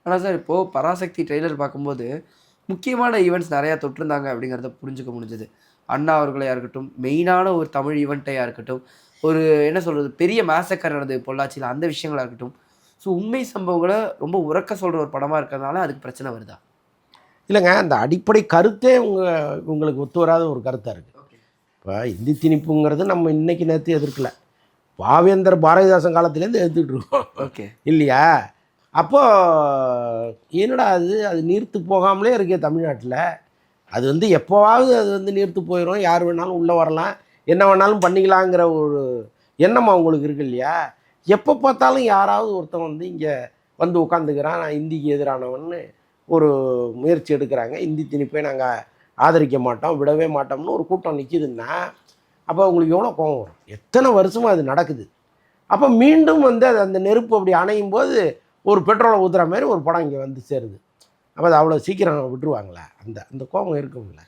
ஆனா சார் இப்போ பராசக்தி ட்ரெய்லர் பார்க்கும்போது, முக்கியமான ஈவென்ட்ஸ் நெறையா தொட்டிருந்தாங்க அப்படிங்கிறத புரிஞ்சுக்க முடிஞ்சது. அண்ணா அவர்களையா இருக்கட்டும், மெயினான ஒரு தமிழ் ஈவென்ட்டையா இருக்கட்டும், ஒரு என்ன சொல்றது, பெரிய மேசக்கர் நடந்தது பொள்ளாச்சியில அந்த விஷயங்களா இருக்கட்டும். ஸோ உண்மை சம்பவங்கள ரொம்ப உரக்க சொல்ற ஒரு படமா இருக்கிறதுனால அதுக்கு பிரச்சனை வருதா? இல்லைங்க, அந்த அடிப்படை கருத்தே உங்களுக்கு ஒத்து வராத ஒரு கருத்தா இருக்கு. ஓகே. இப்போ இந்தி திணிப்புங்கிறது நம்ம இன்னைக்கு நேத்து எதிர்க்கல. பாவேந்தர் பாரதிதாசன் காலத்துலேருந்து எதிர்த்துட்டு இருக்கோம். ஓகே. இல்லையா? அப்போ என்னடா அது அது நீர்த்து போகாமலே இருக்கே தமிழ்நாட்டில. அது எப்போவாவது அது நீர்த்து போயிடும். யார் வேணாலும் உள்ளே வரலாம். என்ன வேணாலும் பண்ணிக்கலாங்கிற ஒரு எண்ணம் அவங்களுக்கு இருக்கு இல்லையா? எப்போ பார்த்தாலும் யாராவது ஒருத்தன் இங்கே உட்காந்துக்கிறான், நான் இந்திக்கு எதிரானவன்னு ஒரு முயற்சி எடுக்கிறாங்க. இந்தி திணிப்பை நாங்கள் ஆதரிக்க மாட்டோம், விடவே மாட்டோம்னு ஒரு கூட்டம் நிற்கிதுன்னா, அப்போ அவங்களுக்கு எவ்வளோ கோவம் வரும்? எத்தனை வருஷமாக அது நடக்குது. அப்போ மீண்டும் அது அந்த நெருப்பு அப்படி அணையும் போது ஒரு பெட்ரோலை ஊற்றுற மாதிரி ஒரு படம் இங்கே சேருது. அப்போ அது அவ்வளோ சீக்கிரம் விட்டுருவாங்களா? அந்த அந்த கோபம் இருக்கும்ல.